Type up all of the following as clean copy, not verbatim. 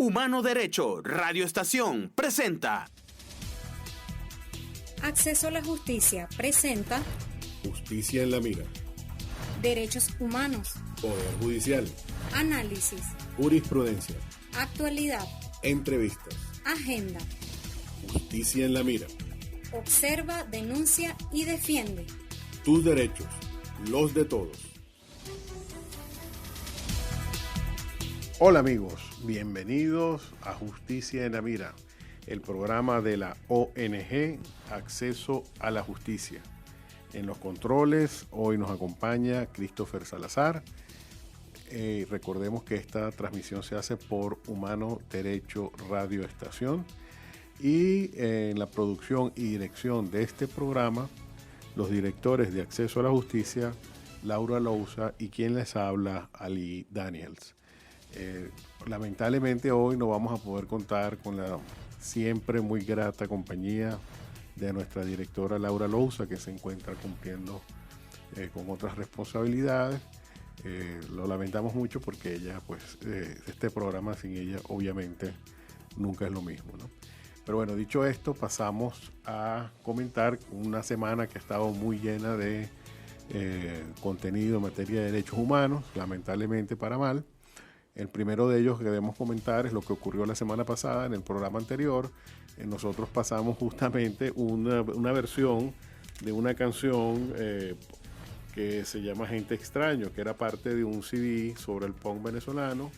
Humano Derecho Radio Estación presenta. Acceso a la Justicia presenta Justicia en la Mira. Derechos Humanos. Poder Judicial. Análisis. Jurisprudencia. Actualidad. Entrevistas. Agenda. Justicia en la Mira. Observa, denuncia y defiende. Tus derechos, los de todos. Hola amigos, bienvenidos a Justicia en la Mira, el programa de la ONG Acceso a la Justicia. En los controles hoy nos acompaña Christopher Salazar. Recordemos que esta transmisión se hace por Humano Derecho Radio Estación. Y en la producción y dirección de este programa, los directores de Acceso a la Justicia, Laura Lousa, y quien les habla, Ali Daniels. Lamentablemente hoy no vamos a poder contar con la siempre muy grata compañía de nuestra directora Laura Lousa, que se encuentra cumpliendo con otras responsabilidades. Lo lamentamos mucho porque ella, este programa sin ella obviamente nunca es lo mismo, ¿no? Pero bueno, dicho esto, pasamos a comentar una semana que ha estado muy llena de contenido en materia de derechos humanos, lamentablemente para mal. El primero de ellos que debemos comentar es lo que ocurrió la semana pasada en el programa anterior. Nosotros pasamos justamente una versión de una canción que se llama Gente Extraño, que era parte de un CD sobre el punk venezolano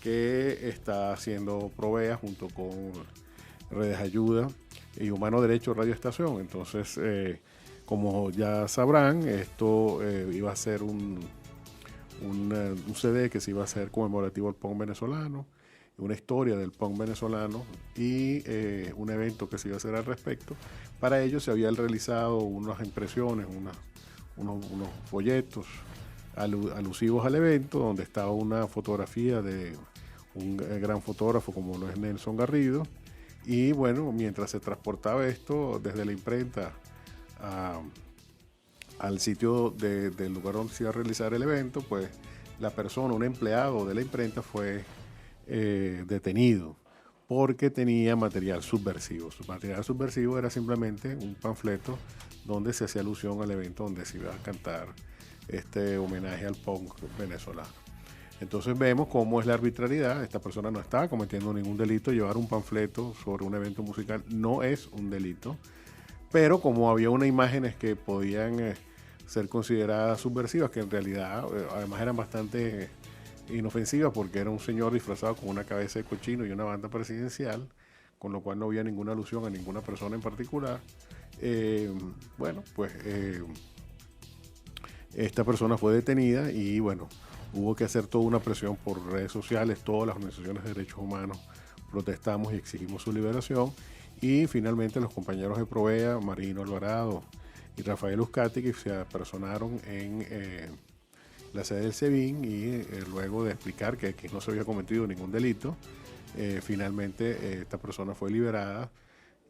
que está haciendo Provea junto con Redes Ayuda y Humano Derecho Radio Estación. Entonces, como ya sabrán, esto iba a ser un CD que se iba a hacer conmemorativo al punk venezolano, una historia del punk venezolano y un evento que se iba a hacer al respecto. Para ello se habían realizado unas impresiones, unos folletos alusivos al evento, donde estaba una fotografía de un gran fotógrafo como lo es Nelson Garrido. Y bueno, mientras se transportaba esto desde la imprenta al sitio del lugar donde se iba a realizar el evento, pues la persona, un empleado de la imprenta, fue detenido porque tenía material subversivo. Su material subversivo era simplemente un panfleto donde se hacía alusión al evento donde se iba a cantar este homenaje al punk venezolano. Entonces vemos cómo es la arbitrariedad. Esta persona no estaba cometiendo ningún delito. Llevar un panfleto sobre un evento musical no es un delito. Pero como había unas imágenes que podían ser consideradas subversivas, que en realidad además eran bastante inofensivas porque era un señor disfrazado con una cabeza de cochino y una banda presidencial, con lo cual no había ninguna alusión a ninguna persona en particular, esta persona fue detenida y bueno, hubo que hacer toda una presión por redes sociales. Todas las organizaciones de derechos humanos protestamos y exigimos su liberación. Y finalmente los compañeros de Provea, Marino Alvarado y Rafael Uzcategui, que se apersonaron en la sede del SEBIN y luego de explicar que aquí no se había cometido ningún delito, finalmente esta persona fue liberada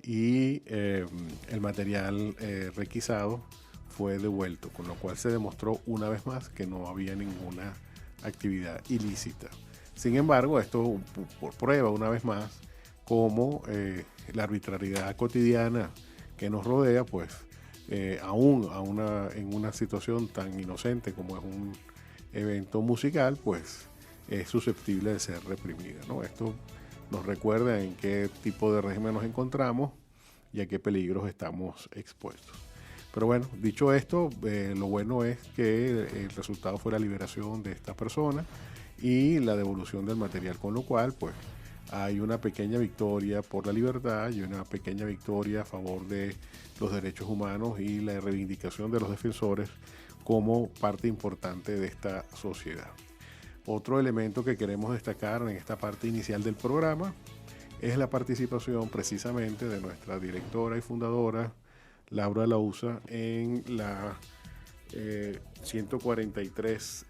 y el material requisado fue devuelto, con lo cual se demostró una vez más que no había ninguna actividad ilícita. Sin embargo, esto prueba una vez más cómo la arbitrariedad cotidiana que nos rodea, pues aún en una situación tan inocente como es un evento musical, pues es susceptible de ser reprimida, ¿no? Esto nos recuerda en qué tipo de régimen nos encontramos y a qué peligros estamos expuestos. Pero bueno, dicho esto, lo bueno es que el resultado fue la liberación de esta persona y la devolución del material, con lo cual pues hay una pequeña victoria por la libertad y una pequeña victoria a favor de los derechos humanos y la reivindicación de los defensores como parte importante de esta sociedad. Otro elemento que queremos destacar en esta parte inicial del programa es la participación precisamente de nuestra directora y fundadora Laura Lousa en la 143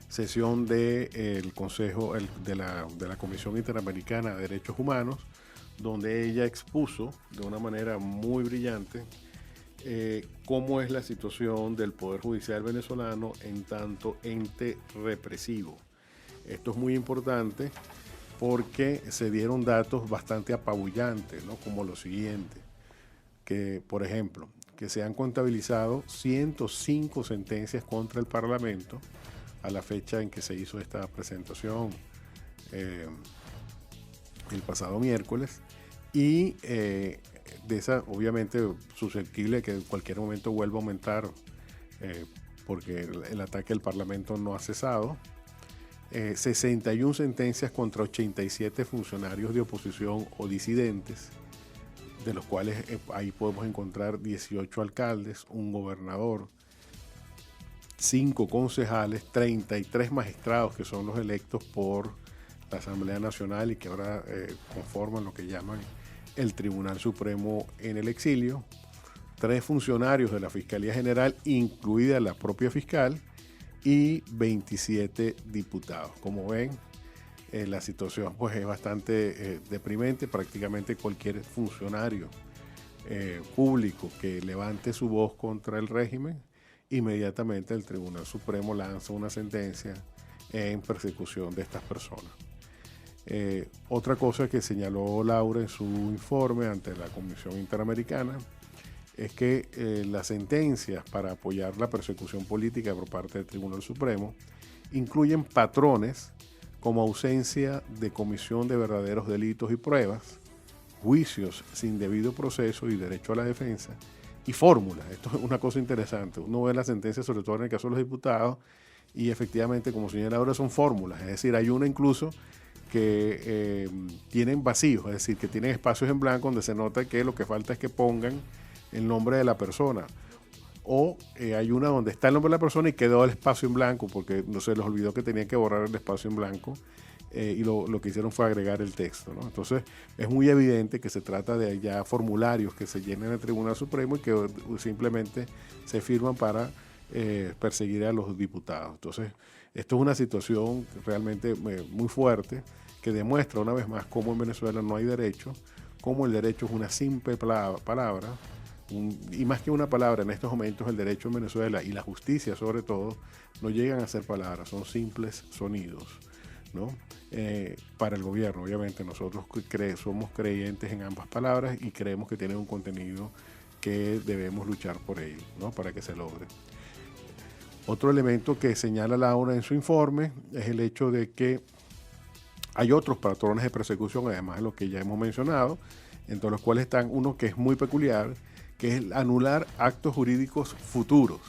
sesión del Consejo de la Comisión Interamericana de Derechos Humanos, donde ella expuso de una manera muy brillante cómo es la situación del Poder Judicial venezolano en tanto ente represivo. Esto es muy importante porque se dieron datos bastante apabullantes, ¿no? Como lo siguiente, que por ejemplo, que se han contabilizado 105 sentencias contra el Parlamento a la fecha en que se hizo esta presentación el pasado miércoles, y de esa obviamente susceptible que en cualquier momento vuelva a aumentar porque el ataque al Parlamento no ha cesado. 61 sentencias contra 87 funcionarios de oposición o disidentes, de los cuales ahí podemos encontrar 18 alcaldes, un gobernador, 5 concejales, 33 magistrados que son los electos por la Asamblea Nacional y que ahora conforman lo que llaman el Tribunal Supremo en el exilio, 3 funcionarios de la Fiscalía General, incluida la propia fiscal, y 27 diputados. Como ven, la situación pues es bastante deprimente. Prácticamente cualquier funcionario público que levante su voz contra el régimen, inmediatamente el Tribunal Supremo lanza una sentencia en persecución de estas personas. Otra cosa que señaló Laura en su informe ante la Comisión Interamericana es que las sentencias para apoyar la persecución política por parte del Tribunal Supremo incluyen patrones como ausencia de comisión de verdaderos delitos y pruebas, juicios sin debido proceso y derecho a la defensa, y fórmulas. Esto es una cosa interesante. Uno ve las sentencias, sobre todo en el caso de los diputados, y efectivamente, como señala ahora, son fórmulas. Es decir, hay una incluso que tienen vacíos, es decir, que tienen espacios en blanco donde se nota que lo que falta es que pongan el nombre de la persona. O hay una donde está el nombre de la persona y quedó el espacio en blanco porque no se les olvidó que tenían que borrar el espacio en blanco y lo que hicieron fue agregar el texto, ¿no? Entonces es muy evidente que se trata de ya formularios que se llenan en el Tribunal Supremo y que simplemente se firman para perseguir a los diputados. Entonces esto es una situación realmente muy fuerte que demuestra una vez más cómo en Venezuela no hay derecho, cómo el derecho es una simple palabra. Y más que una palabra, en estos momentos el derecho en Venezuela y la justicia sobre todo no llegan a ser palabras, son simples sonidos, ¿no? Para el gobierno, obviamente nosotros somos creyentes en ambas palabras y creemos que tienen un contenido que debemos luchar por ello, ¿no? Para que se logre. Otro elemento que señala Laura en su informe es el hecho de que hay otros patrones de persecución, además de lo que ya hemos mencionado, entre los cuales están uno que es muy peculiar, que es anular actos jurídicos futuros.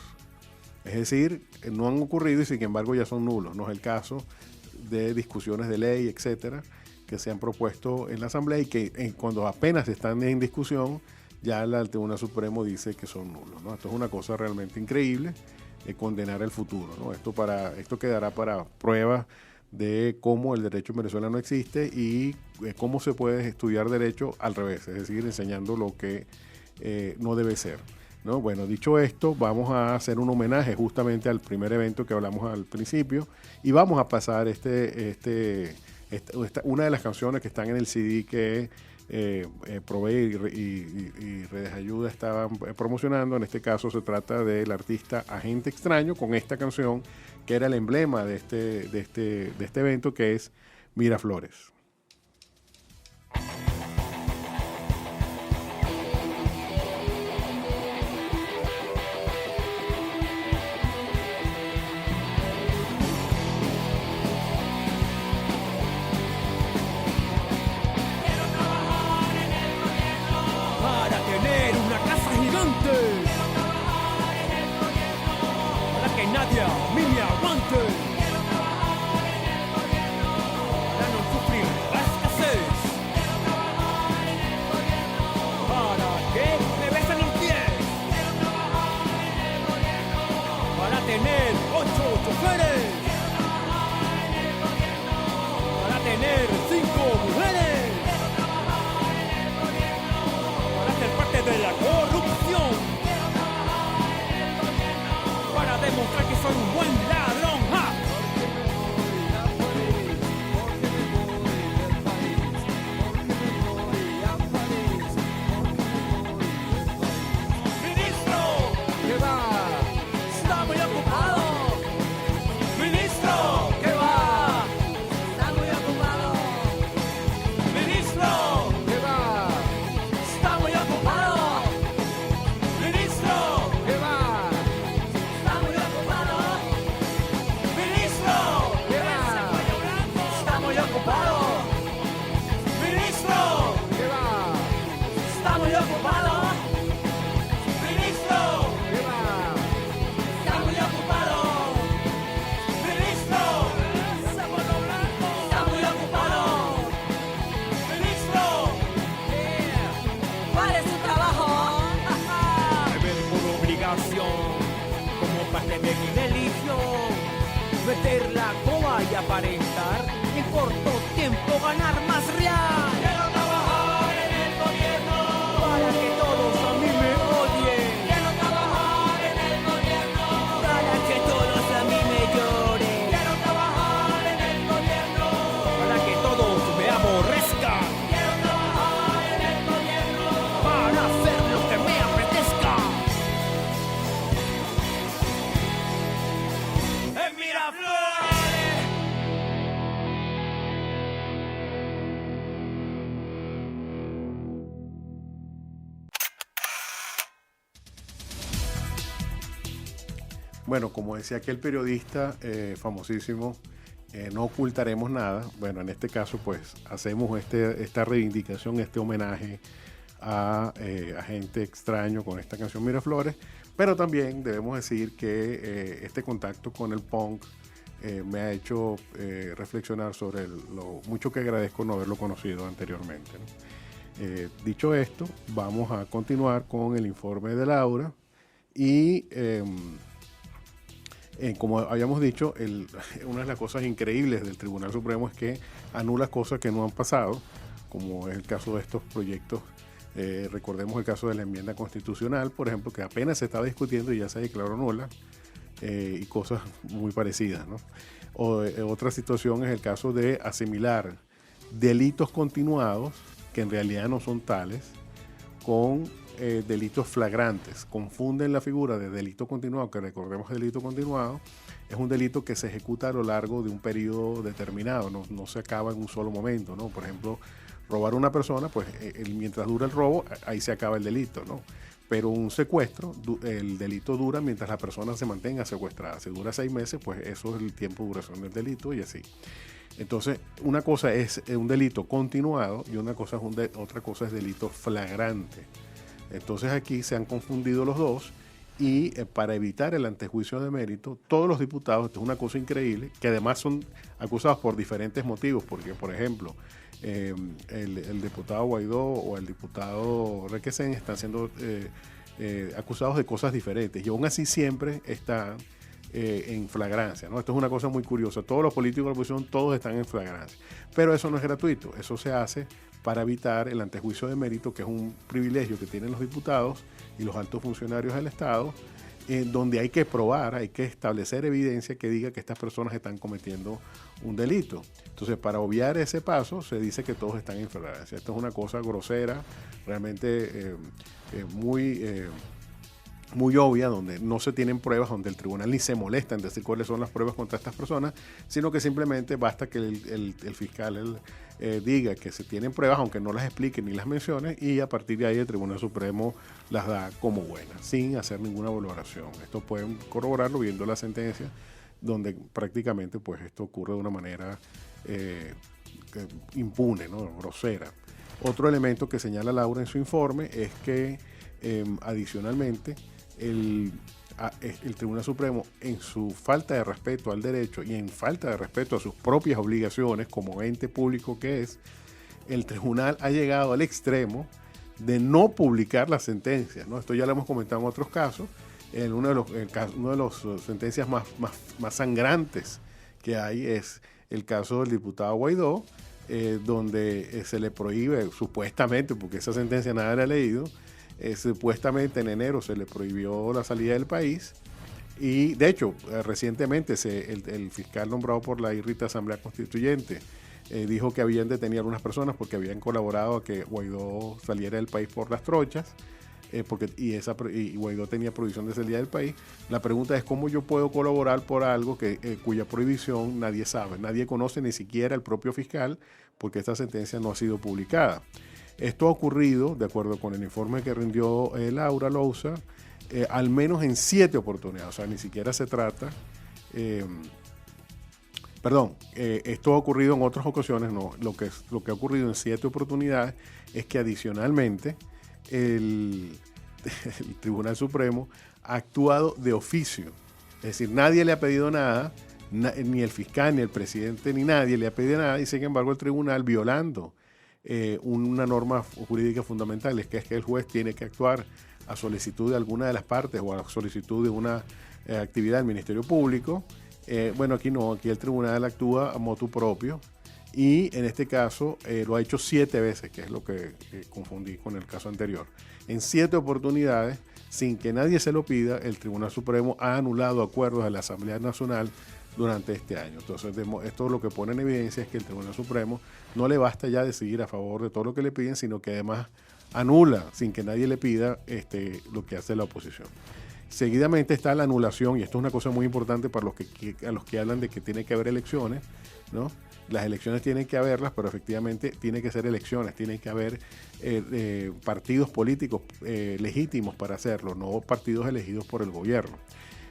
Es decir, no han ocurrido y sin embargo ya son nulos. No es el caso de discusiones de ley, etcétera, que se han propuesto en la Asamblea y que cuando apenas están en discusión, ya el Tribunal Supremo dice que son nulos, ¿no? Esto es una cosa realmente increíble, condenar el futuro, ¿no? Esto quedará para prueba de cómo el derecho en Venezuela no existe y cómo se puede estudiar derecho al revés, es decir, enseñando lo que no debe ser, ¿no? Bueno, dicho esto, vamos a hacer un homenaje justamente al primer evento que hablamos al principio y vamos a pasar una de las canciones que están en el CD que Provee y Redes Ayuda estaban promocionando. En este caso se trata del artista Agente Extraño con esta canción que era el emblema de este evento, que es Miraflores. Nadie a mí me aguante para no sufrir sale bien y me eligió. Meter la coba y aparentar, en corto tiempo ganar más real. Quiero trabajar en el gobierno para que todos a mí me odien. Quiero trabajar en el gobierno para que todos a mí me lloren. Quiero trabajar en el gobierno para que todos me aborrezcan. Quiero trabajar en el gobierno para hacer lo que me apetezca. En Miraflores. Bueno, como decía aquel periodista famosísimo, no ocultaremos nada. Bueno, en este caso, pues, hacemos esta reivindicación, este homenaje a gente extraño con esta canción Miraflores, pero también debemos decir que este contacto con el punk me ha hecho reflexionar sobre lo mucho que agradezco no haberlo conocido anteriormente, ¿no? Dicho esto, vamos a continuar con el informe de Laura y como habíamos dicho, una de las cosas increíbles del Tribunal Supremo es que anula cosas que no han pasado, como es el caso de estos proyectos. Recordemos el caso de la enmienda constitucional, por ejemplo, que apenas se estaba discutiendo y ya se declaró nula, y cosas muy parecidas, ¿no? Otra situación es el caso de asimilar delitos continuados, que en realidad no son tales, con delitos flagrantes. Confunden la figura de delito continuado, que recordemos que delito continuado es un delito que se ejecuta a lo largo de un periodo determinado, no se acaba en un solo momento, ¿no? Por ejemplo, robar a una persona, pues mientras dura el robo, ahí se acaba el delito, ¿no? Pero un secuestro, el delito dura mientras la persona se mantenga secuestrada. Si dura 6 meses, pues eso es el tiempo de duración del delito y así. Entonces, una cosa es un delito continuado y otra cosa es delito flagrante. Entonces aquí se han confundido los dos y para evitar el antejuicio de mérito, todos los diputados, esto es una cosa increíble, que además son acusados por diferentes motivos, porque por ejemplo, el diputado Guaidó o el diputado Requesén están siendo acusados de cosas diferentes y aún así siempre están en flagrancia, ¿no? Esto es una cosa muy curiosa. Todos los políticos de la oposición, todos están en flagrancia. Pero eso no es gratuito. Eso se hace para evitar el antejuicio de mérito, que es un privilegio que tienen los diputados y los altos funcionarios del Estado, donde hay que probar, hay que establecer evidencia que diga que estas personas están cometiendo un delito. Entonces, para obviar ese paso, se dice que todos están en flagrancia. Esto es una cosa grosera, realmente muy obvia, donde no se tienen pruebas, donde el tribunal ni se molesta en decir cuáles son las pruebas contra estas personas, sino que simplemente basta que el fiscal diga que se tienen pruebas, aunque no las explique ni las mencione, y a partir de ahí el Tribunal Supremo las da como buenas, sin hacer ninguna valoración. Esto pueden corroborarlo viendo la sentencia, donde prácticamente pues esto ocurre de una manera impune, ¿no? Grosera. Otro elemento que señala Laura en su informe es que adicionalmente el Tribunal Supremo, en su falta de respeto al derecho y en falta de respeto a sus propias obligaciones como ente público que es, el tribunal ha llegado al extremo de no publicar las sentencias, ¿no? Esto ya lo hemos comentado en otros casos. Una de las sentencias más sangrantes que hay es el caso del diputado Guaidó, donde se le prohíbe, supuestamente, porque esa sentencia nadie la ha leído, supuestamente en enero se le prohibió la salida del país y de hecho recientemente el fiscal nombrado por la irrita Asamblea Constituyente dijo que habían detenido a algunas personas porque habían colaborado a que Guaidó saliera del país por las trochas, y Guaidó tenía prohibición de salida del país. La pregunta es cómo yo puedo colaborar por algo cuya prohibición nadie sabe, nadie conoce, ni siquiera el propio fiscal, porque esta sentencia no ha sido publicada. Esto ha ocurrido, de acuerdo con el informe que rindió Laura Lousa, al menos en 7 oportunidades. O sea, ni siquiera se trata... esto ha ocurrido en otras ocasiones, no. Lo que ha ocurrido en 7 oportunidades es que adicionalmente el Tribunal Supremo ha actuado de oficio. Es decir, nadie le ha pedido nada, ni el fiscal, ni el presidente, ni nadie le ha pedido nada, y sin embargo el tribunal, violando una norma jurídica fundamental, es que el juez tiene que actuar a solicitud de alguna de las partes o a solicitud de una actividad del Ministerio Público. Bueno, aquí no, aquí el tribunal actúa a motu propio y en este caso lo ha hecho 7 veces, que es lo que confundí con el caso anterior. En 7 oportunidades, sin que nadie se lo pida, el Tribunal Supremo ha anulado acuerdos de la Asamblea Nacional durante este año. Entonces, esto lo que pone en evidencia es que el Tribunal Supremo no le basta ya decidir a favor de todo lo que le piden, sino que además anula, sin que nadie le pida, lo que hace la oposición. Seguidamente está la anulación, y esto es una cosa muy importante para a los que hablan de que tiene que haber elecciones, ¿no? Las elecciones tienen que haberlas, pero efectivamente tienen que ser elecciones, tienen que haber partidos políticos legítimos para hacerlo, no partidos elegidos por el gobierno.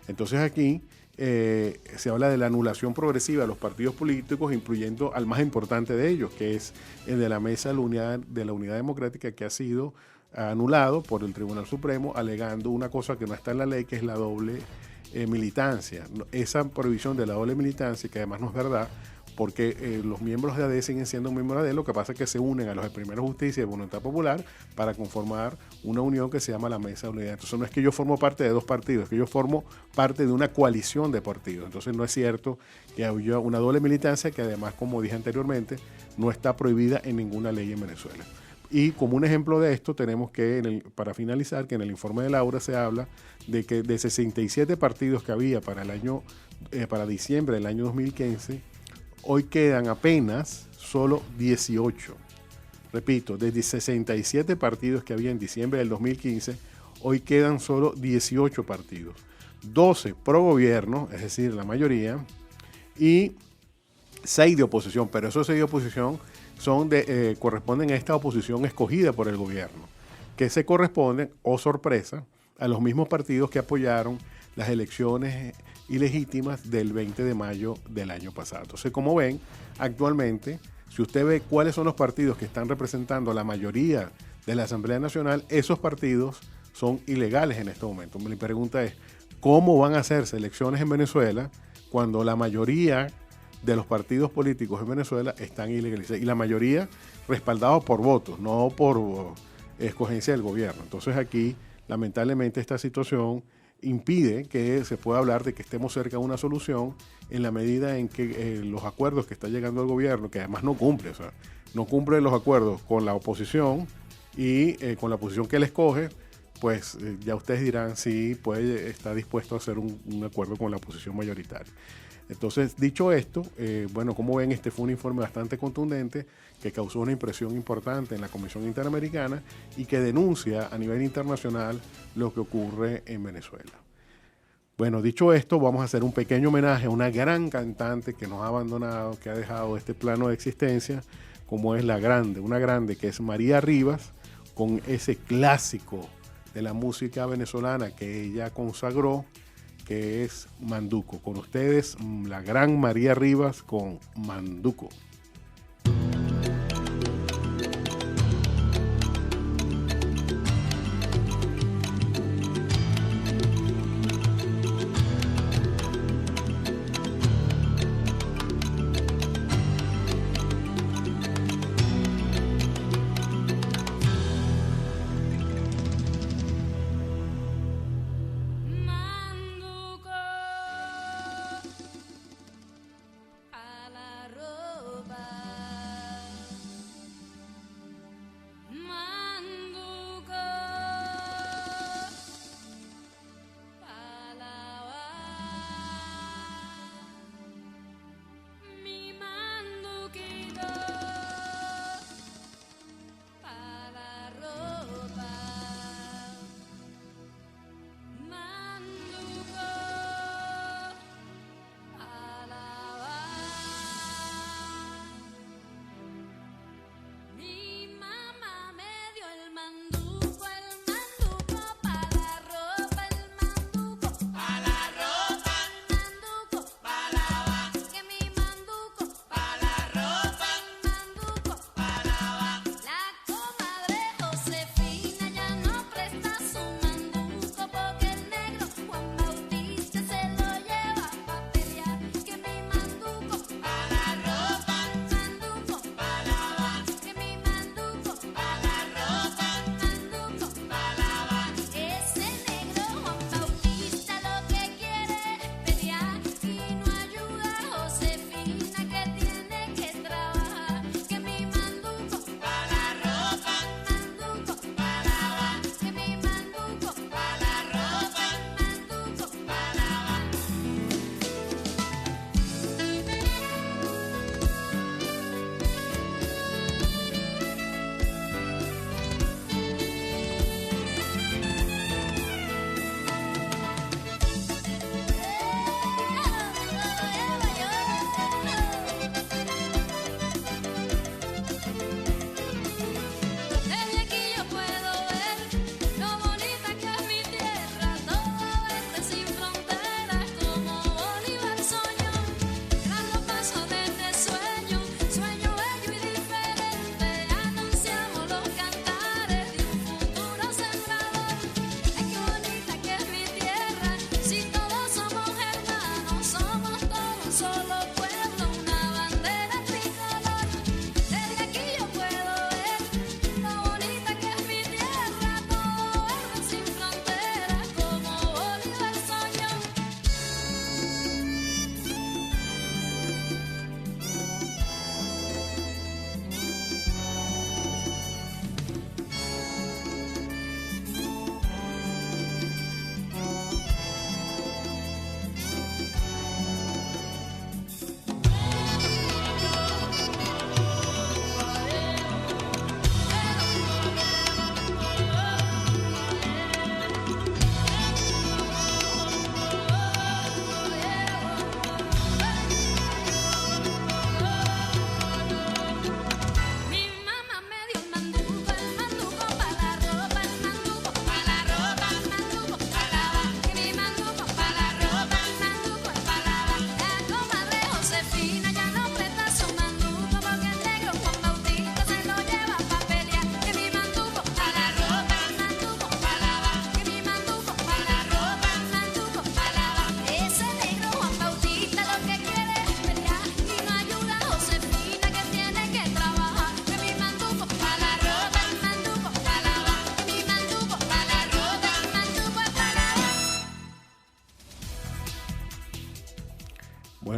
Entonces aquí se habla de la anulación progresiva de los partidos políticos, incluyendo al más importante de ellos, que es el de la Mesa de la Unidad Democrática, que ha sido anulado por el Tribunal Supremo, alegando una cosa que no está en la ley, que es la doble militancia. Esa prohibición de la doble militancia, que además no es verdad, porque los miembros de AD siguen siendo miembros de AD, lo que pasa es que se unen a los de Primera Justicia y de Voluntad Popular para conformar una unión que se llama la Mesa de Unidad. Entonces no es que yo formo parte de 2 partidos, es que yo formo parte de una coalición de partidos. Entonces no es cierto que haya una doble militancia, que además, como dije anteriormente, no está prohibida en ninguna ley en Venezuela. Y como un ejemplo de esto tenemos que, para finalizar, que en el informe de Laura se habla de que de 67 partidos que había para diciembre del año 2015, hoy quedan apenas solo 18. Repito, desde 67 partidos que había en diciembre del 2015, hoy quedan solo 18 partidos. 12 pro gobierno, es decir, la mayoría, y 6 de oposición, pero esos 6 de oposición corresponden a esta oposición escogida por el gobierno, que se corresponden, oh sorpresa, a los mismos partidos que apoyaron las elecciones ilegítimas del 20 de mayo del año pasado. Entonces, como ven, actualmente, si usted ve cuáles son los partidos que están representando a la mayoría de la Asamblea Nacional, esos partidos son ilegales en este momento. Mi pregunta es, ¿cómo van a hacerse elecciones en Venezuela cuando la mayoría de los partidos políticos en Venezuela están ilegalizados? Y la mayoría respaldados por votos, no por escogencia del gobierno. Entonces aquí, lamentablemente, esta situación impide que se pueda hablar de que estemos cerca de una solución en la medida en que los acuerdos que está llegando el gobierno, que además no cumple, o sea, no cumple los acuerdos con la oposición y con la oposición que él escoge, pues ya ustedes dirán si está dispuesto a hacer un acuerdo con la oposición mayoritaria. Entonces, dicho esto, bueno, como ven, este fue un informe bastante contundente que causó una impresión importante en la Comisión Interamericana y que denuncia a nivel internacional lo que ocurre en Venezuela. Bueno, dicho esto, vamos a hacer un pequeño homenaje a una gran cantante que nos ha abandonado, que ha dejado este plano de existencia, como es una grande, que es María Rivas, con ese clásico de la música venezolana que ella consagró, que es Manduco. Con ustedes, la gran María Rivas con Manduco. Manduco a la ropa.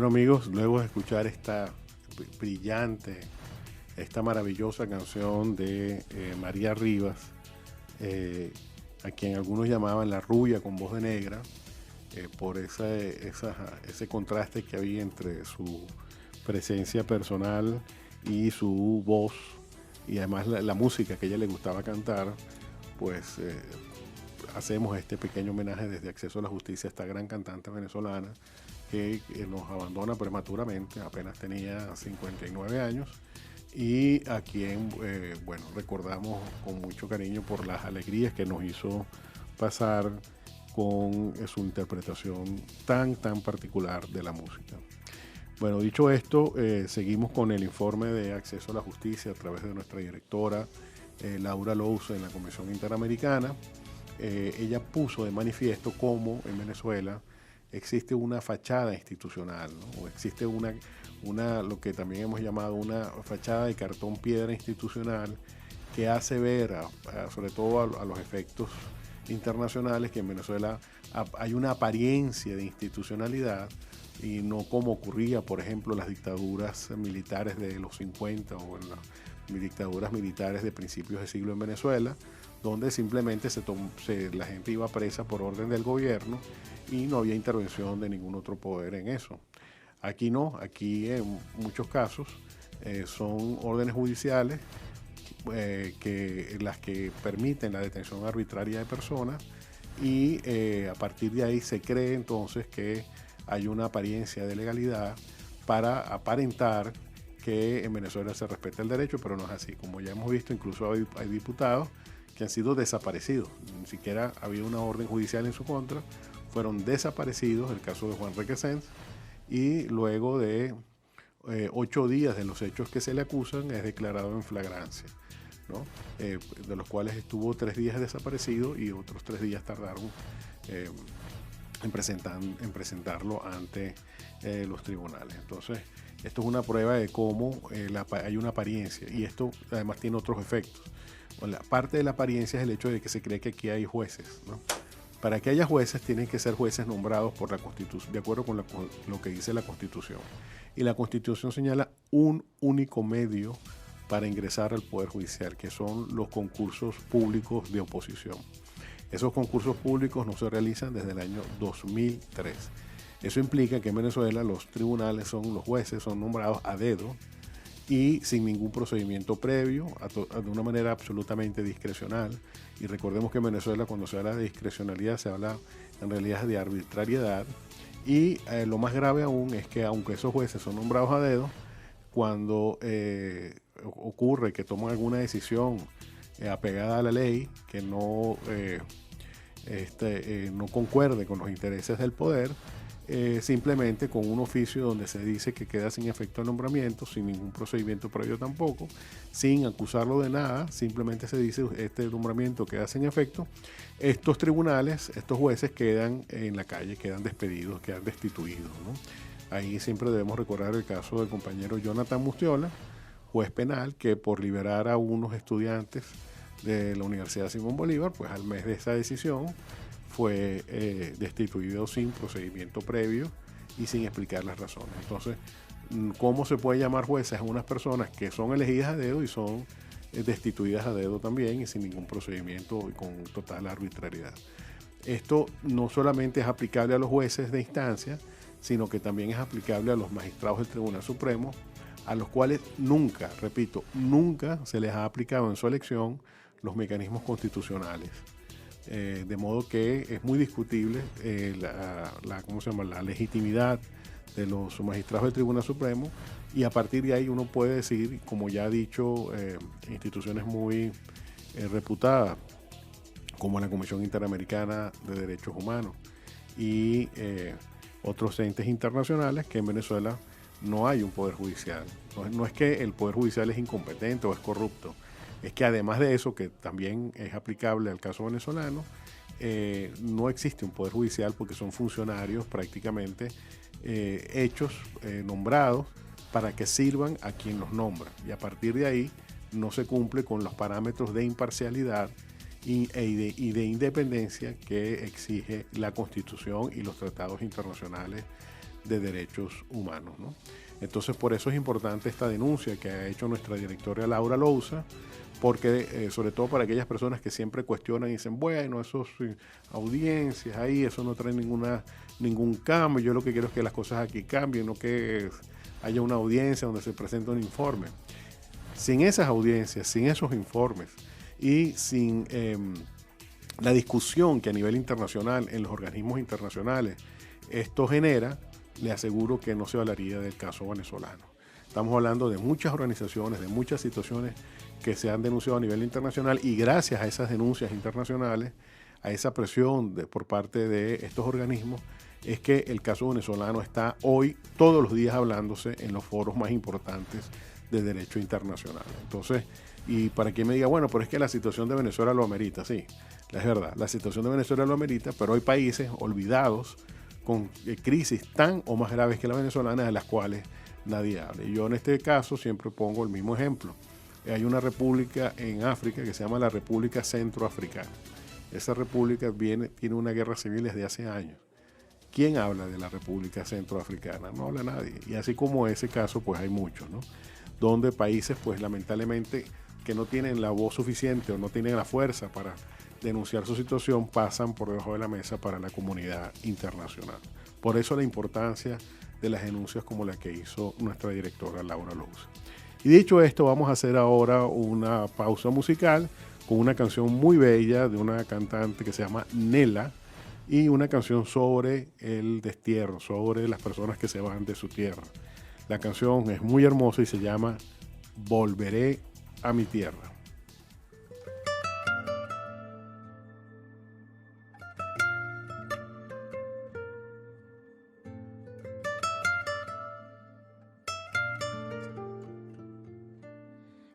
Bueno, amigos, luego de escuchar esta brillante, esta maravillosa canción de María Rivas, a quien algunos llamaban la rubia con voz de negra, por ese contraste que había entre su presencia personal y su voz, y además la música que a ella le gustaba cantar, pues hacemos este pequeño homenaje desde Acceso a la Justicia a esta gran cantante venezolana que nos abandona prematuramente, apenas tenía 59 años, y a quien recordamos con mucho cariño por las alegrías que nos hizo pasar con su interpretación tan particular de la música. Bueno, dicho esto, seguimos con el informe de Acceso a la Justicia a través de nuestra directora Laura Louce en la Comisión Interamericana. Ella puso de manifiesto cómo en Venezuela existe una fachada institucional, ¿no? O existe una lo que también hemos llamado una fachada de cartón piedra institucional que hace ver, sobre todo a los efectos internacionales, que en Venezuela hay una apariencia de institucionalidad, y no como ocurría, por ejemplo, en las dictaduras militares de los 50 o en las dictaduras militares de principios de siglo en Venezuela, donde simplemente la gente iba presa por orden del gobierno y no había intervención de ningún otro poder en eso. Aquí no, aquí en muchos casos son órdenes judiciales las que permiten la detención arbitraria de personas, y a partir de ahí se cree entonces que hay una apariencia de legalidad para aparentar que en Venezuela se respeta el derecho, pero no es así. Como ya hemos visto, incluso hay diputados que han sido desaparecidos, ni siquiera había una orden judicial en su contra, fueron desaparecidos, el caso de Juan Requesens, y luego de 8 días de los hechos que se le acusan es declarado en flagrancia, ¿no? De los cuales estuvo 3 días desaparecido y otros 3 días tardaron en presentarlo ante los tribunales. Entonces, esto es una prueba de cómo hay una apariencia, y esto además tiene otros efectos. Bueno, la parte de la apariencia es el hecho de que se cree que aquí hay jueces, ¿no? Para que haya jueces, tienen que ser jueces nombrados por la Constitución, de acuerdo con lo que dice la Constitución. Y la Constitución señala un único medio para ingresar al Poder Judicial, que son los concursos públicos de oposición. Esos concursos públicos no se realizan desde el año 2003. Eso implica que en Venezuela los jueces son nombrados a dedo y sin ningún procedimiento previo, de una manera absolutamente discrecional. Y recordemos que en Venezuela, cuando se habla de discrecionalidad, se habla en realidad de arbitrariedad. Y lo más grave aún es que, aunque esos jueces son nombrados a dedo, cuando ocurre que toman alguna decisión apegada a la ley que no concuerde con los intereses del poder, simplemente con un oficio donde se dice que queda sin efecto el nombramiento, sin ningún procedimiento previo tampoco, sin acusarlo de nada, simplemente se dice este nombramiento queda sin efecto, estos tribunales, estos jueces quedan en la calle, quedan despedidos, quedan destituidos, ¿no? Ahí siempre debemos recordar el caso del compañero Jonathan Mustiola, juez penal, que por liberar a unos estudiantes de la Universidad Simón Bolívar, pues al mes de esa decisión fue destituido sin procedimiento previo y sin explicar las razones. Entonces, ¿cómo se puede llamar jueces a unas personas que son elegidas a dedo y son destituidas a dedo también y sin ningún procedimiento y con total arbitrariedad? Esto no solamente es aplicable a los jueces de instancia, sino que también es aplicable a los magistrados del Tribunal Supremo, a los cuales nunca, repito, nunca se les ha aplicado en su elección los mecanismos constitucionales. De modo que es muy discutible la legitimidad de los magistrados del Tribunal Supremo, y a partir de ahí uno puede decir, como ya ha dicho instituciones muy reputadas, como la Comisión Interamericana de Derechos Humanos y otros entes internacionales, que en Venezuela no hay un poder judicial. No es que el poder judicial es incompetente o es corrupto, es que además de eso, que también es aplicable al caso venezolano, no existe un poder judicial porque son funcionarios prácticamente nombrados para que sirvan a quien los nombra, y a partir de ahí no se cumple con los parámetros de imparcialidad y de independencia que exige la Constitución y los tratados internacionales de derechos humanos, ¿no? Entonces, por eso es importante esta denuncia que ha hecho nuestra directora Laura Lousa, porque sobre todo para aquellas personas que siempre cuestionan y dicen, bueno, esos audiencias ahí, eso no trae ningún cambio, yo lo que quiero es que las cosas aquí cambien, no que haya una audiencia donde se presente un informe. Sin esas audiencias, sin esos informes y sin la discusión que a nivel internacional, en los organismos internacionales, esto genera, le aseguro que no se hablaría del caso venezolano. Estamos hablando de muchas organizaciones, de muchas situaciones que se han denunciado a nivel internacional, y gracias a esas denuncias internacionales, a esa presión por parte de estos organismos, es que el caso venezolano está hoy todos los días hablándose en los foros más importantes de derecho internacional. Entonces, y para quien me diga, bueno, pero es que la situación de Venezuela lo amerita, sí, es verdad, la situación de Venezuela lo amerita, pero hay países olvidados con crisis tan o más graves que la venezolana, de las cuales nadie habla. Y yo en este caso siempre pongo el mismo ejemplo. Hay una república en África que se llama la República Centroafricana. Esa república tiene una guerra civil desde hace años. ¿Quién habla de la República Centroafricana? No habla nadie. Y así como ese caso, pues hay muchos, ¿no? Donde países, pues lamentablemente, que no tienen la voz suficiente o no tienen la fuerza para denunciar su situación, pasan por debajo de la mesa para la comunidad internacional. Por eso la importancia de las denuncias como la que hizo nuestra directora Laura Lousa. Y dicho esto, vamos a hacer ahora una pausa musical con una canción muy bella de una cantante que se llama Nela, y una canción sobre el destierro, sobre las personas que se van de su tierra. La canción es muy hermosa y se llama Volveré a mi tierra.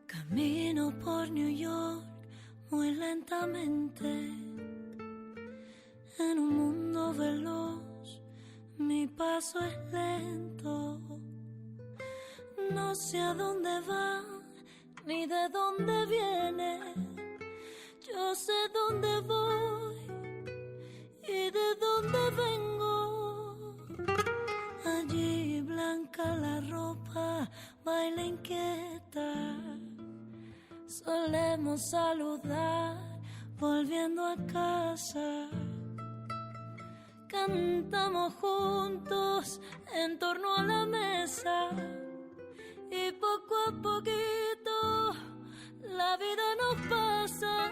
Camino por New York muy lentamente, en un mundo veloz mi paso es lento. No sé a dónde va ni de dónde viene, yo sé dónde voy y de dónde vengo. Allí blanca la ropa, baila inquieta, solemos saludar volviendo a casa. Cantamos juntos en torno a la mesa y poco a poquito la vida nos pasa.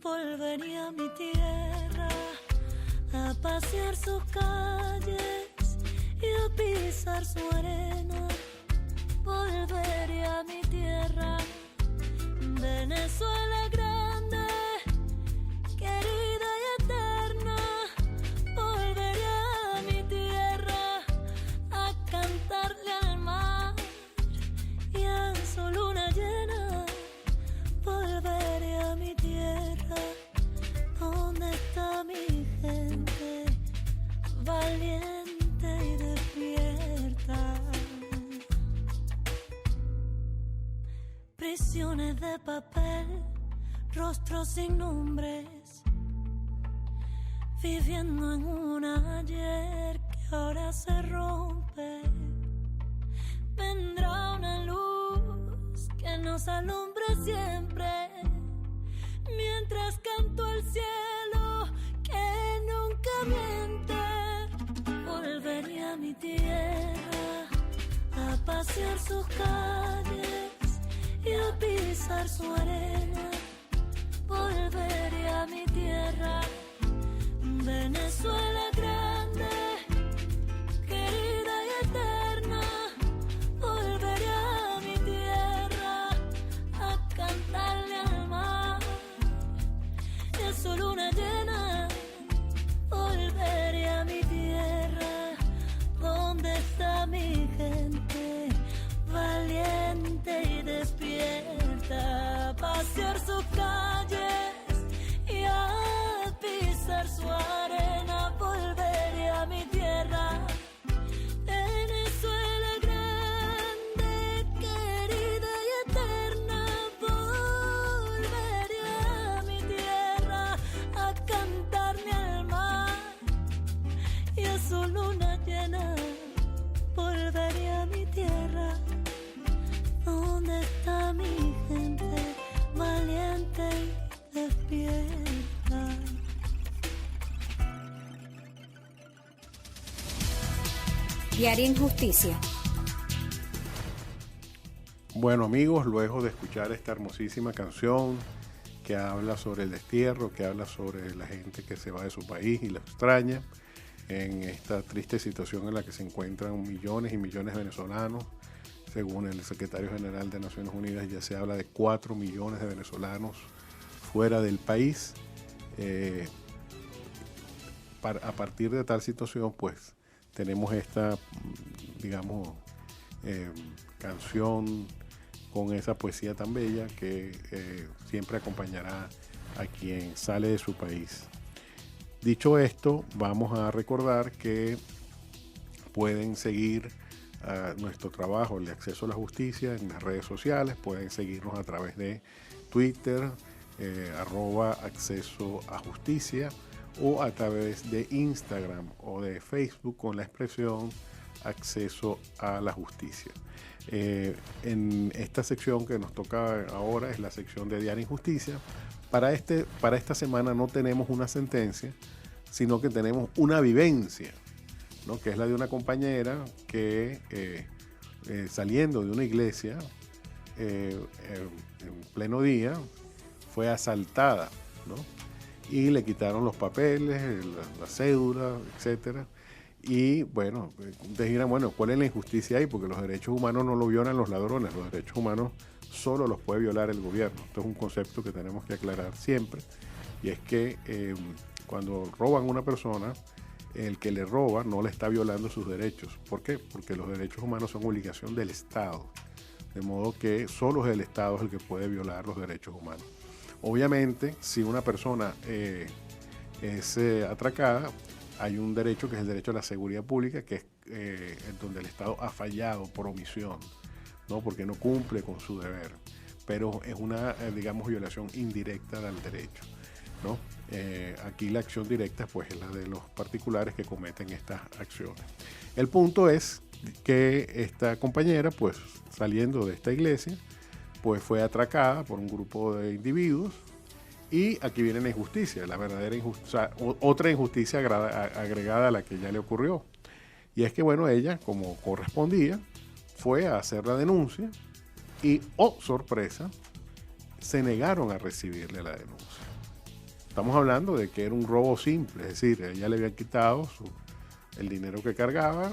Volvería a mi tierra a pasear sus calles y a pisar su arena. Volvería a mi tierra, Venezuela grande, querida y eterna. Volveré a mi tierra a cantarle al mar y al sol luna llena. Volveré a mi tierra, donde está mi gente, valiente y despierta. Prisiones de papel, rostros sin nombres, viviendo en un ayer que ahora se rompe. Vendrá una luz que nos alumbre siempre, mientras canto al cielo que nunca miente. Volveré a mi tierra a pasear sus calles y a pisar su arena. Volveré a mi tierra, Venezuela grande, querida y eterna. Volveré a mi tierra a cantarle al mar y a su luna llena. Volveré a mi tierra, donde está mi gente, valiente y despierta. Paz Diaria Injusticia. Bueno, amigos, luego de escuchar esta hermosísima canción que habla sobre el destierro, que habla sobre la gente que se va de su país y la extraña, en esta triste situación en la que se encuentran millones y millones de venezolanos. Según el secretario general de Naciones Unidas, ya se habla de 4 millones de venezolanos fuera del país. A partir de tal situación, pues, tenemos esta, digamos, canción con esa poesía tan bella que siempre acompañará a quien sale de su país. Dicho esto, vamos a recordar que pueden seguir nuestro trabajo, el acceso a la justicia, en las redes sociales. Pueden seguirnos a través de Twitter, @acceso a justicia, o a través de Instagram o de Facebook con la expresión acceso a la justicia. En esta sección que nos toca ahora es la sección de Diaria Injusticia. Para esta semana no tenemos una sentencia, sino que tenemos una vivencia, ¿no? Que es la de una compañera que saliendo de una iglesia en pleno día fue asaltada, ¿no? Y le quitaron los papeles, la cédula, etcétera. Y bueno, ustedes dirán, bueno, ¿cuál es la injusticia ahí? Porque los derechos humanos no lo violan los ladrones, los derechos humanos solo los puede violar el gobierno. Esto es un concepto que tenemos que aclarar siempre, y es que cuando roban a una persona, el que le roba no le está violando sus derechos. ¿Por qué? Porque los derechos humanos son obligación del Estado, de modo que solo el Estado es el que puede violar los derechos humanos. Obviamente, si una persona es atracada, hay un derecho que es el derecho a la seguridad pública, que es donde el Estado ha fallado por omisión, ¿no? Porque no cumple con su deber, pero es una, digamos, violación indirecta del derecho, ¿no? Aquí la acción directa, pues, es la de los particulares que cometen estas acciones. El punto es que esta compañera, pues, saliendo de esta iglesia, pues fue atracada por un grupo de individuos. Y aquí viene la injusticia, la verdadera injusticia, otra injusticia agregada a la que ya le ocurrió. Y es que, bueno, ella, como correspondía, fue a hacer la denuncia y, oh sorpresa, se negaron a recibirle la denuncia. Estamos hablando de que era un robo simple, es decir, ella le habían quitado el dinero que cargaba,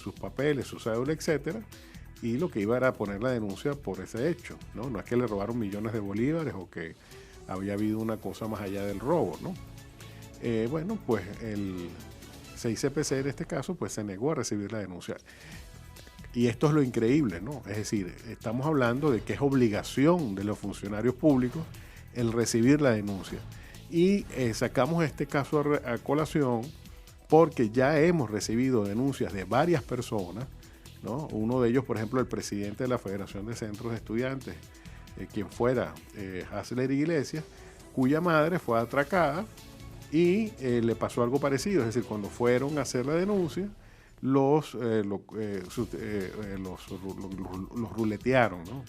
sus papeles, su cédula, etcétera, y lo que iba era poner la denuncia por ese hecho, ¿no? No es que le robaron millones de bolívares o que había habido una cosa más allá del robo, ¿no? Bueno, pues el 6CPC en este caso, pues se negó a recibir la denuncia. Y esto es lo increíble, ¿no? Es decir, estamos hablando de que es obligación de los funcionarios públicos el recibir la denuncia. Y sacamos este caso a colación porque ya hemos recibido denuncias de varias personas, ¿no? Uno de ellos, por ejemplo, el presidente de la Federación de Centros de Estudiantes, quien fuera Hasler Iglesias, cuya madre fue atracada y le pasó algo parecido. Es decir, cuando fueron a hacer la denuncia, los ruletearon, ¿no?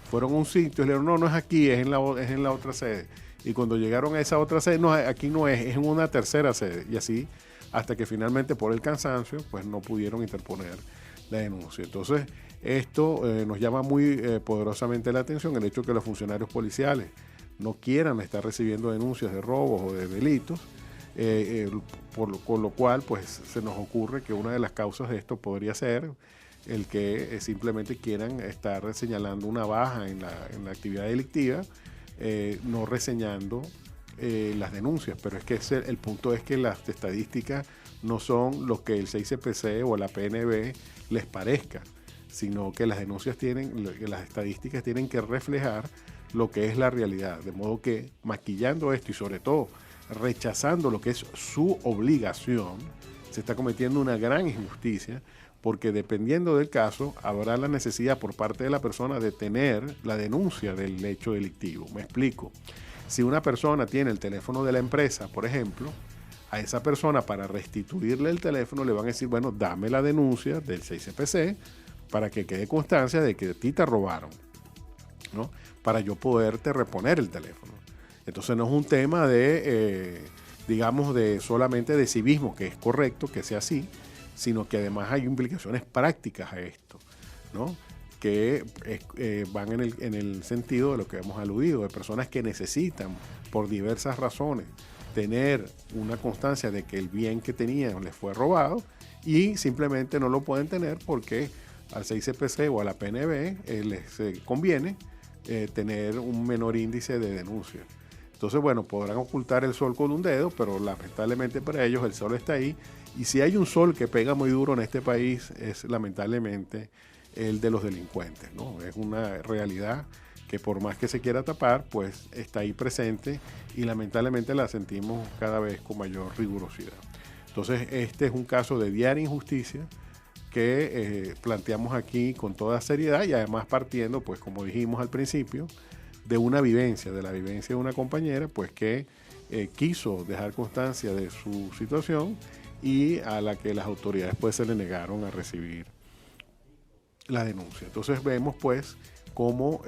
Fueron a un sitio y le dijeron, no es aquí, es en la otra sede. Y cuando llegaron a esa otra sede, no, aquí no es en una tercera sede. Y así, hasta que finalmente por el cansancio, pues no pudieron interponer la denuncia. Entonces, esto nos llama muy poderosamente la atención, el hecho de que los funcionarios policiales no quieran estar recibiendo denuncias de robos o de delitos, con lo cual pues se nos ocurre que una de las causas de esto podría ser el que simplemente quieran estar señalando una baja en la actividad delictiva, no reseñando las denuncias. Pero es que el punto es que las estadísticas no son lo que el 6CPC o la PNB les parezca, sino que las denuncias las estadísticas tienen que reflejar lo que es la realidad. De modo que maquillando esto y sobre todo rechazando lo que es su obligación, se está cometiendo una gran injusticia, porque dependiendo del caso habrá la necesidad por parte de la persona de tener la denuncia del hecho delictivo. Me explico. Si una persona tiene el teléfono de la empresa, por ejemplo, a esa persona para restituirle el teléfono le van a decir, bueno, dame la denuncia del 6CPC para que quede constancia de que a ti te robaron, ¿no? Para yo poderte reponer el teléfono. Entonces no es un tema de, digamos, de solamente de civismo, que es correcto que sea así, sino que además hay implicaciones prácticas a esto, ¿no? Que van en el sentido de lo que hemos aludido, de personas que necesitan, por diversas razones, tener una constancia de que el bien que tenían les fue robado y simplemente no lo pueden tener porque al 6CPC o a la PNB les conviene tener un menor índice de denuncia. Entonces, bueno, podrán ocultar el sol con un dedo, pero lamentablemente para ellos el sol está ahí. Y si hay un sol que pega muy duro en este país, es lamentablemente el de los delincuentes, ¿no? Es una realidad que por más que se quiera tapar, pues está ahí presente y lamentablemente la sentimos cada vez con mayor rigurosidad. Entonces, este es un caso de diaria injusticia que planteamos aquí con toda seriedad y además partiendo, pues como dijimos al principio, de una vivencia, de la vivencia de una compañera, pues que quiso dejar constancia de su situación y a la que las autoridades pues se le negaron a recibir la denuncia. Entonces vemos pues cómo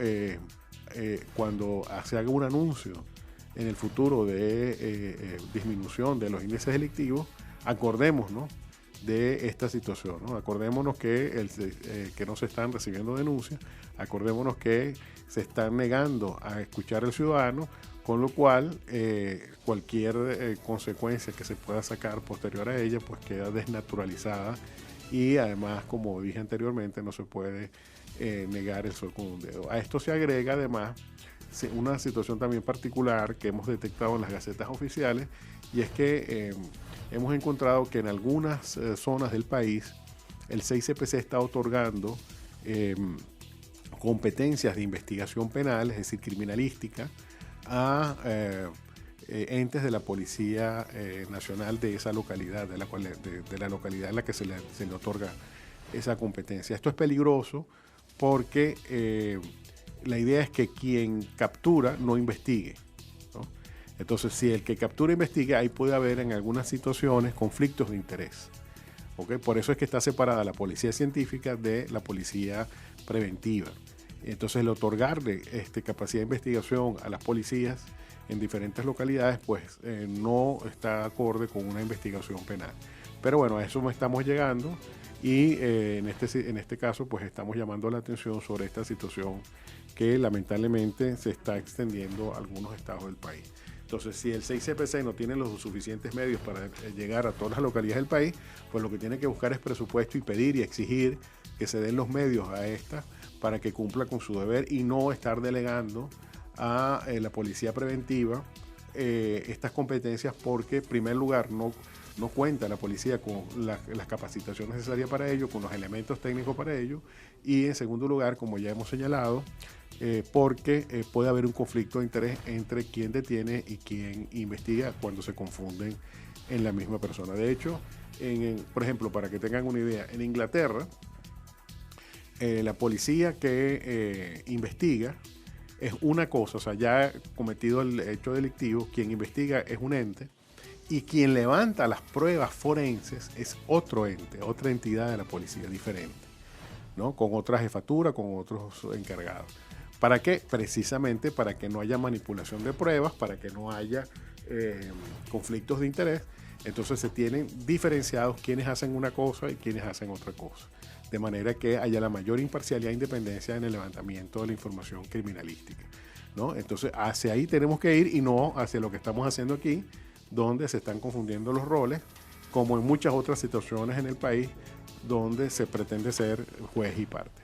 cuando se haga un anuncio en el futuro de disminución de los índices delictivos, acordémonos de esta situación, ¿no? Acordémonos que no se están recibiendo denuncias, acordémonos que se están negando a escuchar al ciudadano, con lo cual cualquier consecuencia que se pueda sacar posterior a ella pues queda desnaturalizada y además, como dije anteriormente, no se puede negar el sol con un dedo. A esto se agrega además una situación también particular que hemos detectado en las gacetas oficiales y es que hemos encontrado que en algunas zonas del país el 6CPC está otorgando competencias de investigación penal, es decir, criminalística, a entes de la Policía Nacional de esa localidad, de la localidad en la que se le otorga esa competencia. Esto es peligroso porque la idea es que quien captura no investigue, ¿no? Entonces, si el que captura investiga, ahí puede haber en algunas situaciones conflictos de interés. ¿Okay? Por eso es que está separada la policía científica de la policía preventiva. Entonces, el otorgarle capacidad de investigación a las policías en diferentes localidades, pues no está acorde con una investigación penal. Pero bueno, a eso estamos llegando y en este caso, pues estamos llamando la atención sobre esta situación que lamentablemente se está extendiendo a algunos estados del país. Entonces, si el 6CPC no tiene los suficientes medios para llegar a todas las localidades del país, pues lo que tiene que buscar es presupuesto y pedir y exigir que se den los medios a esta para que cumpla con su deber y no estar delegando a la policía preventiva estas competencias porque, en primer lugar, no cuenta la policía con las capacitaciones necesarias para ello, con los elementos técnicos para ello y, en segundo lugar, como ya hemos señalado, porque puede haber un conflicto de interés entre quien detiene y quien investiga cuando se confunden en la misma persona. De hecho, por ejemplo, para que tengan una idea, en Inglaterra, la policía que investiga es una cosa, o sea, ya ha cometido el hecho delictivo, quien investiga es un ente y quien levanta las pruebas forenses es otro ente, otra entidad de la policía diferente, ¿no? Con otra jefatura, con otros encargados. ¿Para qué? Precisamente para que no haya manipulación de pruebas, para que no haya conflictos de interés. Entonces se tienen diferenciados quienes hacen una cosa y quienes hacen otra cosa, de manera que haya la mayor imparcialidad e independencia en el levantamiento de la información criminalística, ¿no? Entonces hacia ahí tenemos que ir y no hacia lo que estamos haciendo aquí, donde se están confundiendo los roles, como en muchas otras situaciones en el país donde se pretende ser juez y parte.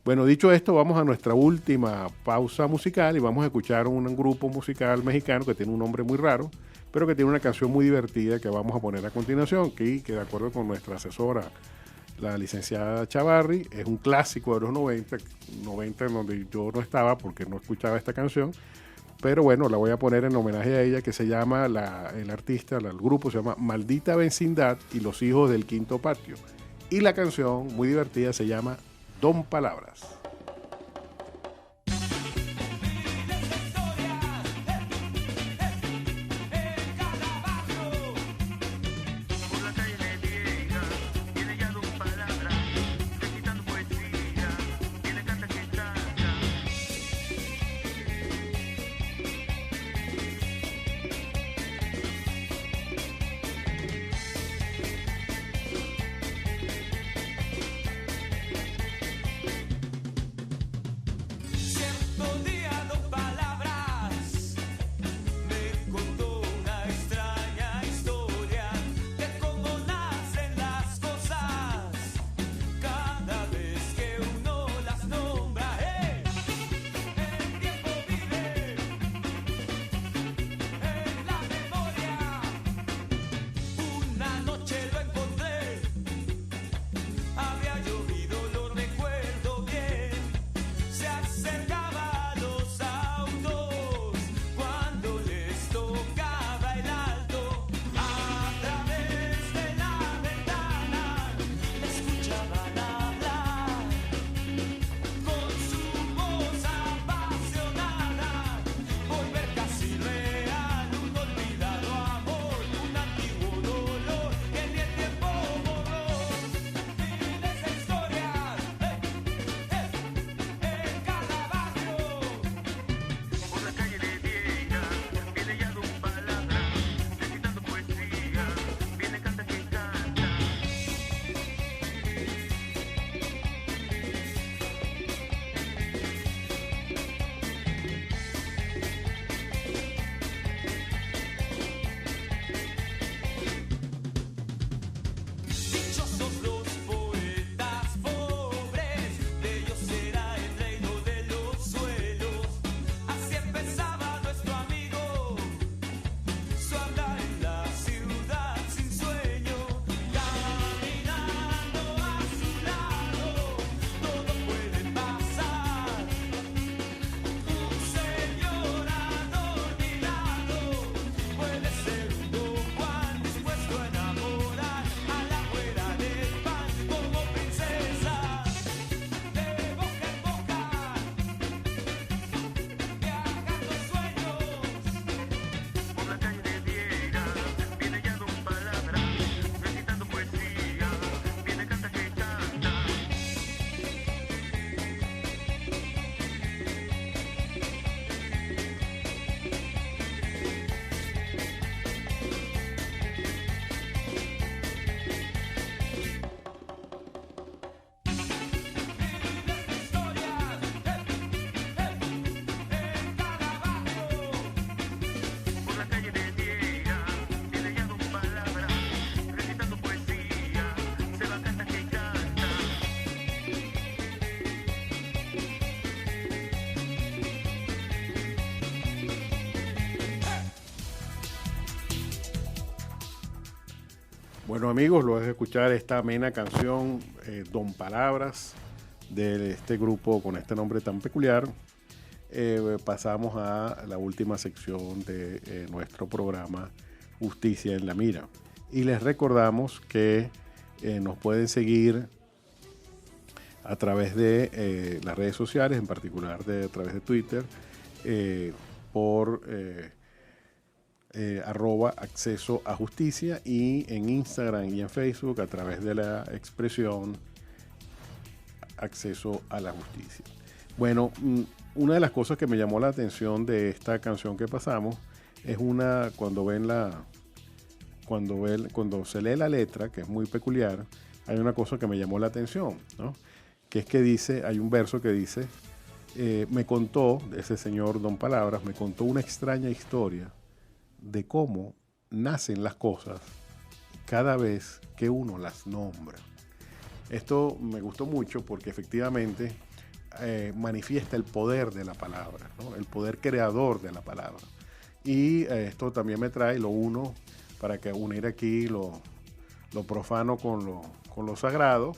Bueno, dicho esto, vamos a nuestra última pausa musical y vamos a escuchar un grupo musical mexicano que tiene un nombre muy raro, pero que tiene una canción muy divertida que vamos a poner a continuación, que de acuerdo con nuestra asesora, la licenciada Chavarri, es un clásico de los 90 en donde yo no estaba porque no escuchaba esta canción, pero bueno, la voy a poner en homenaje a ella, que se llama, el grupo se llama Maldita Vecindad y los Hijos del Quinto Patio. Y la canción, muy divertida, se llama Don Palabras. Bueno amigos, luego de escuchar esta amena canción Don Palabras de este grupo con este nombre tan peculiar, pasamos a la última sección de nuestro programa Justicia en la Mira. Y les recordamos que nos pueden seguir a través de las redes sociales, en particular a través de Twitter, por @acceso a justicia, y en Instagram y en Facebook a través de la expresión acceso a la justicia. Bueno, una de las cosas que me llamó la atención de esta canción que pasamos es cuando se lee la letra, que es muy peculiar, hay una cosa que me llamó la atención, ¿no? Que es que hay un verso que dice, me contó, ese señor Don Palabras, me contó una extraña historia de cómo nacen las cosas cada vez que uno las nombra. Esto me gustó mucho porque efectivamente manifiesta el poder de la palabra, ¿no? El poder creador de la palabra. Y esto también me trae lo uno, para que unir aquí lo profano con lo sagrado.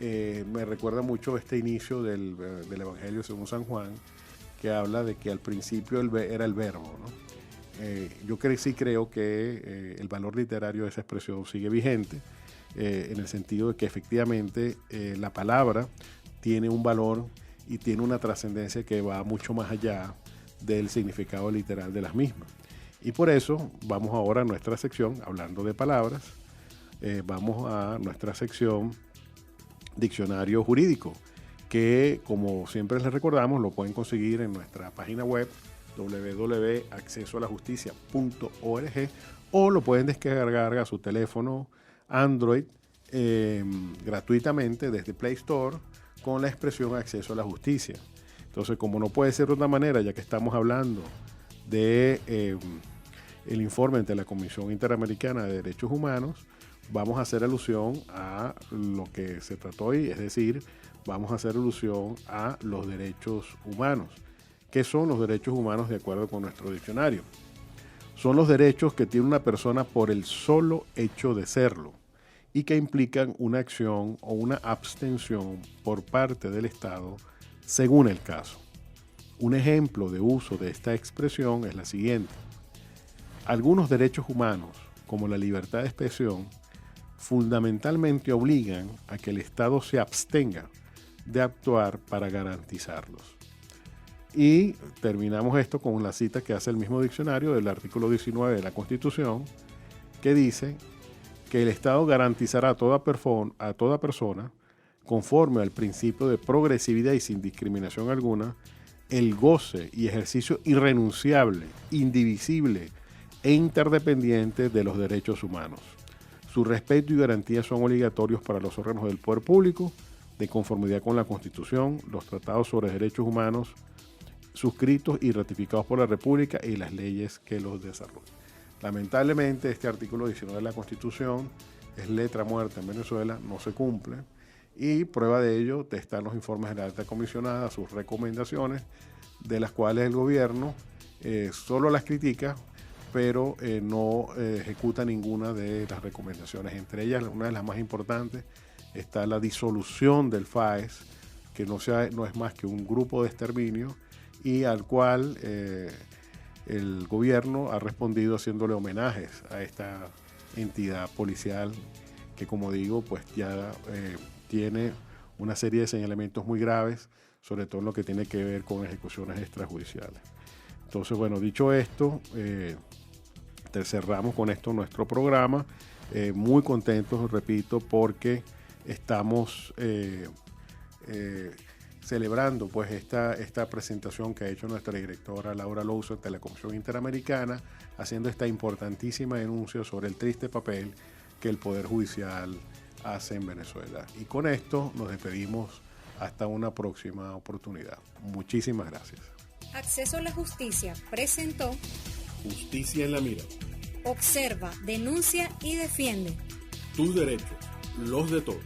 Me recuerda mucho este inicio del Evangelio según San Juan, que habla de que al principio era el verbo, ¿no? Yo sí creo que el valor literario de esa expresión sigue vigente, en el sentido de que efectivamente la palabra tiene un valor y tiene una trascendencia que va mucho más allá del significado literal de las mismas. Y por eso vamos ahora a nuestra sección, hablando de palabras, vamos a nuestra sección Diccionario Jurídico, que como siempre les recordamos lo pueden conseguir en nuestra página web www.accesoalajusticia.org, o lo pueden descargar a su teléfono Android gratuitamente desde Play Store con la expresión acceso a la justicia. Entonces, como no puede ser de otra manera, ya que estamos hablando de el informe ante la Comisión Interamericana de Derechos Humanos, vamos a hacer alusión a lo que se trató hoy, es decir, vamos a hacer alusión a los derechos humanos. ¿Qué son los derechos humanos de acuerdo con nuestro diccionario? Son los derechos que tiene una persona por el solo hecho de serlo y que implican una acción o una abstención por parte del Estado según el caso. Un ejemplo de uso de esta expresión es la siguiente. Algunos derechos humanos, como la libertad de expresión, fundamentalmente obligan a que el Estado se abstenga de actuar para garantizarlos. Y terminamos esto con la cita que hace el mismo diccionario del artículo 19 de la Constitución, que dice que el Estado garantizará a toda persona, conforme al principio de progresividad y sin discriminación alguna, el goce y ejercicio irrenunciable, indivisible e interdependiente de los derechos humanos. Su respeto y garantía son obligatorios para los órganos del poder público, de conformidad con la Constitución, los tratados sobre derechos humanos suscritos y ratificados por la República y las leyes que los desarrollan. Lamentablemente, este artículo 19 de la Constitución es letra muerta en Venezuela, no se cumple, y prueba de ello están los informes de la alta comisionada, sus recomendaciones, de las cuales el gobierno solo las critica, pero no ejecuta ninguna de las recomendaciones. Entre ellas, una de las más importantes, está la disolución del FAES, que no es más que un grupo de exterminio y al cual el gobierno ha respondido haciéndole homenajes a esta entidad policial que, como digo, pues ya tiene una serie de señalamientos muy graves, sobre todo en lo que tiene que ver con ejecuciones extrajudiciales. Entonces, bueno, dicho esto, cerramos con esto nuestro programa. Muy contentos, repito, porque estamos celebrando pues esta presentación que ha hecho nuestra directora Laura Louzo ante la Comisión Interamericana, haciendo esta importantísima denuncia sobre el triste papel que el Poder Judicial hace en Venezuela. Y con esto nos despedimos hasta una próxima oportunidad. Muchísimas gracias. Acceso a la Justicia presentó Justicia en la Mira. Observa, denuncia y defiende. Tus derechos, los de todos.